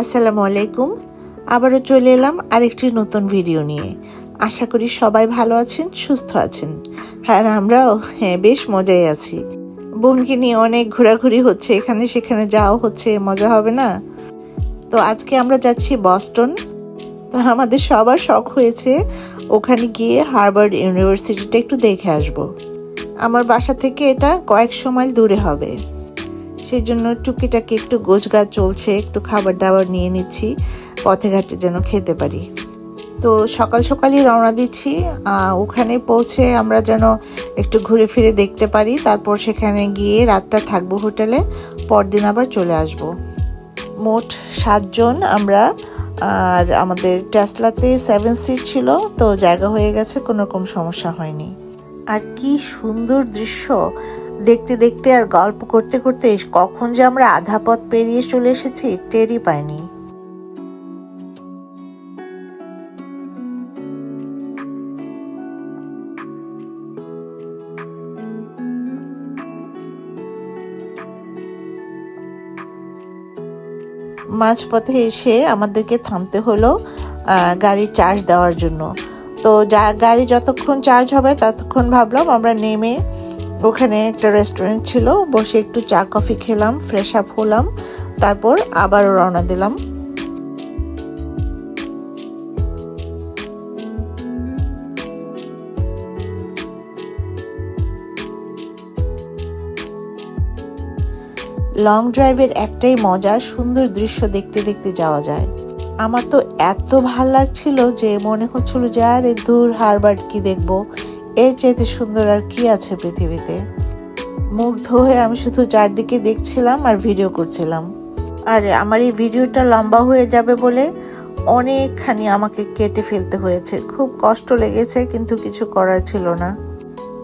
আসসালামু আলাইকুম। আবারও চলে এলাম আরেকটি নতুন ভিডিও নিয়ে। আশা করি সবাই ভালো আছেন, সুস্থ আছেন। আর আমরাও বেশ মজায় আছি। বোনকে নিয়ে অনেক ঘোরাঘুরি হচ্ছে, এখানে সেখানে যাওয়া হচ্ছে, মজা হবে না? তো আজকে আমরা যাচ্ছি বস্টন। তো আমাদের সবার শখ হয়েছে ওখানে গিয়ে হার্ভার্ড ইউনিভার্সিটিটা একটু দেখে আসব। আমার বাসা থেকে এটা কয়েকশো মাইল দূরে হবে, সেই জন্য টুকিটাকি একটু গোছগাছ চলছে, একটু খাবার দাবার নিয়ে নিচ্ছি পথে ঘাটে যেন খেতে পারি। তো সকাল সকালই রওনা দিচ্ছি, ওখানে পৌঁছে আমরা যেন একটু ঘুরে ফিরে দেখতে পারি, তারপর সেখানে গিয়ে রাতটা থাকবো হোটেলে, পরদিন আবার চলে আসব। মোট 7 জন আমরা, আর আমাদের টেসলাতে 7 সিট ছিল, তো জায়গা হয়ে গেছে, কোনো রকম সমস্যা হয়নি। আর কি সুন্দর দৃশ্য! দেখতে দেখতে আর গল্প করতে করতে কখন যে আমরা আধা পথ পেরিয়ে চলে এসেছি টেরই পাইনি। মাঝপথে এসে আমাদেরকে থামতে হলো গাড়ির চার্জ দেওয়ার জন্য। তো গাড়ি যতক্ষণ চার্জ হবে ততক্ষণ ভাবলাম আমরা নেমে ওখানে একটা রেস্টুরেন্ট ছিল, বসে একটু চা কফি খেলাম, ফ্রেশ আপ হলাম, তারপর আবারও রওনা দিলাম। লং ড্রাইভের একটাই মজা, সুন্দর দৃশ্য দেখতে দেখতে যাওয়া যায়। আমার তো এত ভাল লাগছিল যে মনে হচ্ছিল যে আরে দূর, হার্ভার্ড কি দেখবো, এর চাইতে সুন্দর আর কি আছে পৃথিবীতে। মুগ্ধ হয়ে আমি শুধু চারদিকে দেখছিলাম আর ভিডিও করছিলাম। আর আমার এই ভিডিওটা লম্বা হয়ে যাবে বলে অনেকখানি আমাকে কেটে ফেলতে হয়েছে, খুব কষ্ট লেগেছে, কিন্তু কিছু করার ছিল না।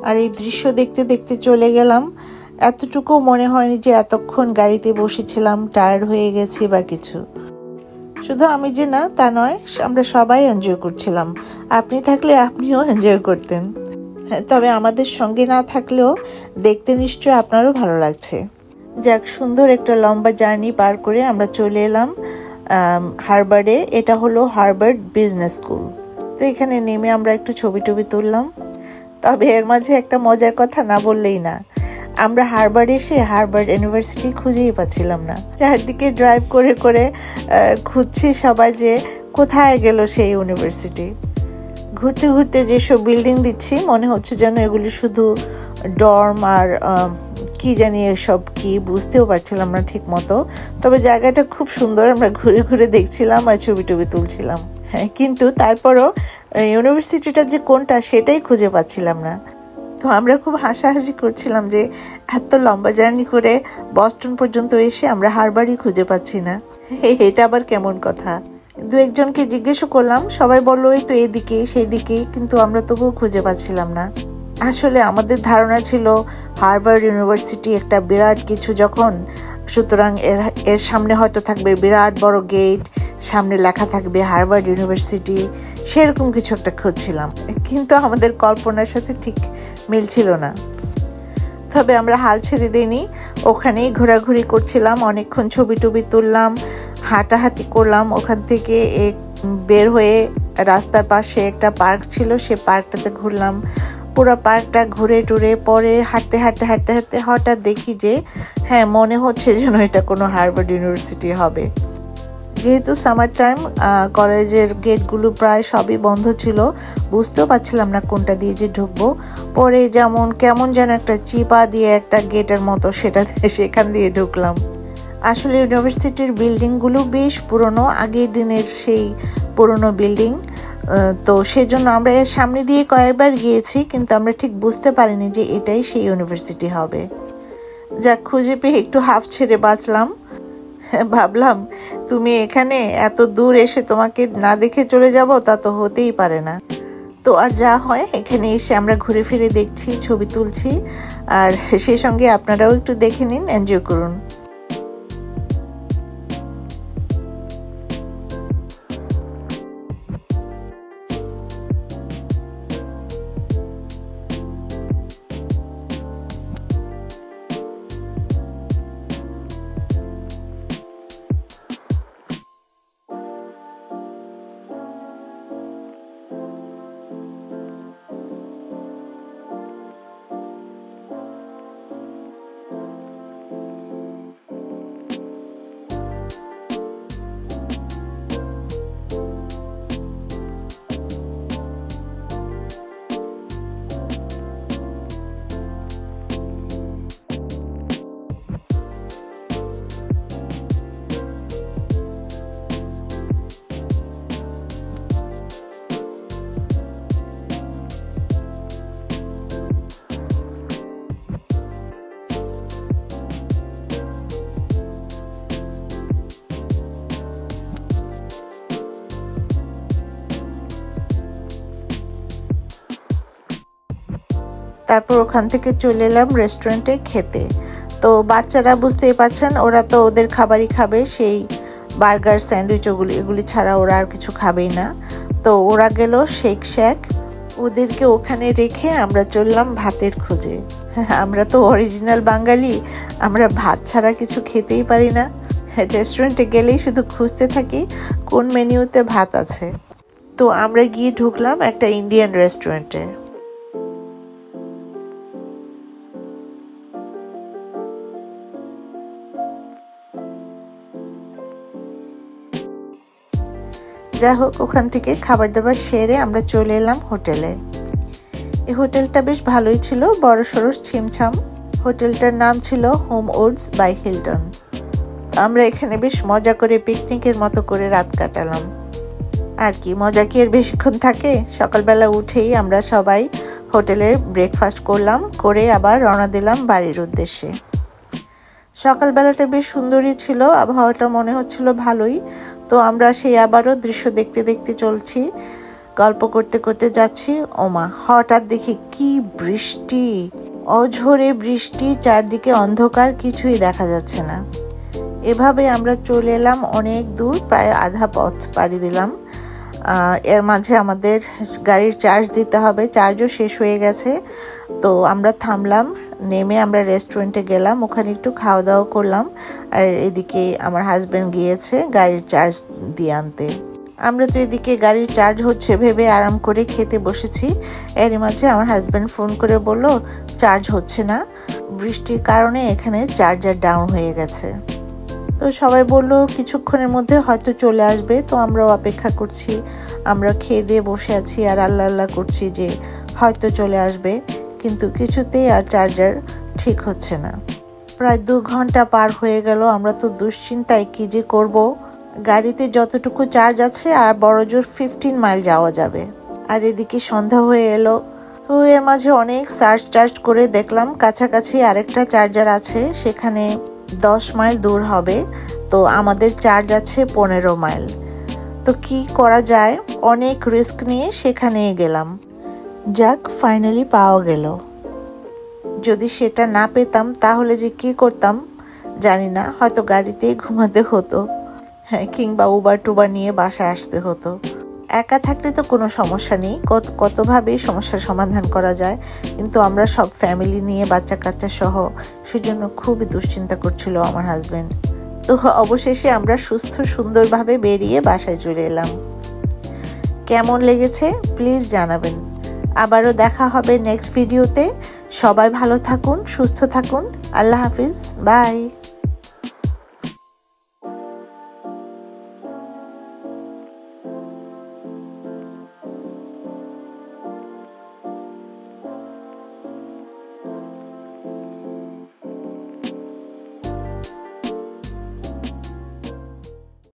আর এই দৃশ্য দেখতে দেখতে চলে গেলাম, এতটুকু মনে হয়নি যে এতক্ষণ গাড়িতে বসেছিলাম, টায়ার্ড হয়ে গেছি বা কিছু। শুধু আমি যে না তা নয়, আমরা সবাই এনজয় করছিলাম। আপনি থাকলে আপনিও এনজয় করতেন, তবে আমাদের সঙ্গে না থাকলেও দেখতে নিশ্চয় আপনারও ভালো লাগছে। যাক, সুন্দর একটা লম্বা জার্নি পার করে আমরা চলে এলাম হার্ভার্ডে। এটা হলো হার্ভার্ড বিজনেস স্কুল। তো এখানে নেমে আমরা একটু ছবি টবি তুললাম। তবে এর মাঝে একটা মজার কথা না বললেই না, আমরা হার্ভার্ড এসে হার্ভার্ড ইউনিভার্সিটি খুঁজেই পাচ্ছিলাম না। চারদিকে ড্রাইভ করে করে খুঁজছি সবাই যে কোথায় গেল সেই ইউনিভার্সিটি। ঘুরতে ঘুরতে যেসব বিল্ডিং দিচ্ছি মনে হচ্ছে যেন এগুলি শুধু ডর্ম, আর কি জানি এসব কি বুঝতেও পারছিলাম না ঠিক মতো। তবে জায়গাটা খুব সুন্দর, আমরা ঘুরে ঘুরে দেখছিলাম আর ছবি টবি তুলছিলাম। হ্যাঁ, কিন্তু তারপরও ইউনিভার্সিটিটা যে কোনটা সেটাই খুঁজে পাচ্ছিলাম না। তো আমরা খুব হাসাহাসি করছিলাম যে এত লম্বা জার্নি করে বস্টন পর্যন্ত এসে আমরা হার্ভার্ডই খুঁজে পাচ্ছি না, এটা আবার কেমন কথা। দু একজনকে জিজ্ঞেসও করলাম, সবাই বললো এই তো এদিকে সেইদিকে, কিন্তু আমরা তবুও খুঁজে পাচ্ছিলাম না। আসলে আমাদের ধারণা ছিল হার্ভার্ড ইউনিভার্সিটি একটা বিরাট কিছু, যখন সুতরাং এর সামনে হয়তো থাকবে বিরাট বড় গেট, সামনে লেখা থাকবে হার্ভার্ড ইউনিভার্সিটি, সেরকম কিছু একটা খুঁজছিলাম, কিন্তু আমাদের কল্পনার সাথে ঠিক মিলছিল না। তবে আমরা হাল ছেড়ে দিইনি, ওখানেই ঘোরাঘুরি করছিলাম, অনেকক্ষণ ছবি টবি তুললাম, হাঁটাহাঁটি করলাম। ওখান থেকে বের হয়ে রাস্তার পাশে একটা পার্ক ছিল, সে পার্কটাতে ঘুরলাম। পুরো পার্কটা ঘুরে টুরে পরে হাঁটতে হাঁটতে হাঁটতে হাঁটতে হঠাৎ দেখি যে হ্যাঁ, মনে হচ্ছে যেন এটা কোনো হার্ভার্ড ইউনিভার্সিটি হবে। যেহেতু সামার টাইম, কলেজের গেটগুলো প্রায় সবই বন্ধ ছিল, বুঝতেও পারছিলাম না কোনটা দিয়ে যে ঢুকবো। পরে যেমন কেমন যেন একটা চিপা দিয়ে একটা গেটের মতো, সেখান দিয়ে ঢুকলাম। আসলে ইউনিভার্সিটির বিল্ডিংগুলো বেশ পুরনো, আগের দিনের সেই পুরনো বিল্ডিং। তো সেজন্য আমরা এর সামনে দিয়ে কয়েকবার গিয়েছি, কিন্তু আমরা ঠিক বুঝতে পারিনি যে এটাই সেই ইউনিভার্সিটি হবে। যাক, খুঁজে পেয়ে একটু হাফ ছেড়ে বাঁচলাম। ভাবলাম তুমি এখানে এত দূর এসে তোমাকে না দেখে চলে যাব, তা তো হতেই পারে না। তো আর যা হয়, এখানে এসে আমরা ঘুরে ফিরে দেখছি, ছবি তুলছি, আর সেই সঙ্গে আপনারাও একটু দেখে নিন, এনজয় করুন। তারপর ওখান থেকে চলে এলাম রেস্টুরেন্টে খেতে। তো বাচ্চারা বুঝতেই পারছেন, ওরা তো ওদের খাবারই খাবে, সেই বার্গার স্যান্ডউইচ এগুলি ছাড়া ওরা আর কিছু খাবেই না। তো ওরা গেল শেক শ্যাক, ওদেরকে ওখানে রেখে আমরা চললাম ভাতের খোঁজে। আমরা তো অরিজিনাল বাঙালি, আমরা ভাত ছাড়া কিছু খেতেই পারি না। রেস্টুরেন্টে গেলেই শুধু খুঁজতে থাকি কোন মেনুতে ভাত আছে। তো আমরা গিয়ে ঢুকলাম একটা ইন্ডিয়ান রেস্টুরেন্টে। যাই হোক, ওখান থেকে খাবার দাবার সেরে আমরা চলে এলাম হোটেলে। এই হোটেলটা বেশ ভালোই ছিল, বড় সড়ো ছিমছাম। হোটেলটার নাম ছিল হোম উডস বাই হিলটন। আমরা এখানে বেশ মজা করে পিকনিকের মতো করে রাত কাটালাম। আর কি মজা কি এর বেশিক্ষণ থাকে। সকালবেলা উঠেই আমরা সবাই হোটেলে ব্রেকফাস্ট করলাম, করে আবার রওনা দিলাম বাড়ির উদ্দেশ্যে। সকালবেলাটা বেশ সুন্দরই ছিল, আবহাওয়াটা মনে হচ্ছিল ভালোই। তো আমরা সেই আবারও দৃশ্য দেখতে দেখতে চলছি, গল্প করতে করতে যাচ্ছি। ওমা, হঠাৎ দেখি কি বৃষ্টি, অঝোরে বৃষ্টি, চারদিকে অন্ধকার, কিছুই দেখা যাচ্ছে না। এভাবে আমরা চলে এলাম অনেক দূর, প্রায় আধা পথ পাড়ি দিলাম। এর মাঝে আমাদের গাড়ির চার্জ দিতে হবে, চার্জও শেষ হয়ে গেছে। তো আমরা থামলাম, নেমে আমরা রেস্টুরেন্টে গেলাম, ওখানে একটু খাওয়া দাওয়া করলাম। আর এদিকে আমার হাজব্যান্ড গিয়েছে গাড়ির চার্জ দিয়ে আনতে। আমরা তো এদিকে গাড়ির চার্জ হচ্ছে ভেবে আরাম করে খেতে বসেছি। এরই মাঝে আমার হাজব্যান্ড ফোন করে বলল চার্জ হচ্ছে না, বৃষ্টির কারণে এখানে চার্জার ডাউন হয়ে গেছে। তো সবাই বলল কিছুক্ষণের মধ্যে হয়তো চলে আসবে। তো আমরাও অপেক্ষা করছি, আমরা খেয়ে দিয়ে বসে আছি আর আল্লাহ আল্লাহ করছি যে হয়তো চলে আসবে, কিন্তু কিছুতেই আর চার্জার ঠিক হচ্ছে না। প্রায় 2 ঘন্টা পার হয়ে গেল, আমরা তো দুশ্চিন্তায় কি যে করব। গাড়িতে যতটুকু চার্জ আছে আর বড়জোর 15 মাইল যাওয়া যাবে, আর এদিকে সন্ধ্যা হয়ে এলো। তো এর মাঝে অনেক সার্চ করে দেখলাম কাছাকাছি আরেকটা চার্জার আছে, সেখানে 10 মাইল দূর হবে। তো আমাদের চার্জ আছে 15 মাইল। তো কি করা যায়, অনেক রিস্ক নিয়ে সেখানে গেলাম। যাক, ফাইনালি পাওয়া গেল। যদি সেটা না পেতাম তাহলে যে কি করতাম জানি না, হয়তো গাড়িতেই ঘুমাতে হতো, হ্যাঁ, কিংবা উবার টুবার নিয়ে বাসায় আসতে হতো। একা থাকলে তো কোনো সমস্যা নেই, কতভাবেই সমস্যার সমাধান করা যায়, কিন্তু আমরা সব ফ্যামিলি নিয়ে বাচ্চা কাচ্চা সহ, সেজন্য খুবই দুশ্চিন্তা করছিল আমার হাজবেন্ড। তো অবশেষে আমরা সুস্থ সুন্দরভাবে বেরিয়ে বাসায় চলে এলাম। কেমন লেগেছে প্লিজ জানাবেন। আবারও দেখা হবে নেক্সট ভিডিওতে। সবাই ভালো থাকুন, সুস্থ থাকুন। আল্লাহ হাফিজ, বাই।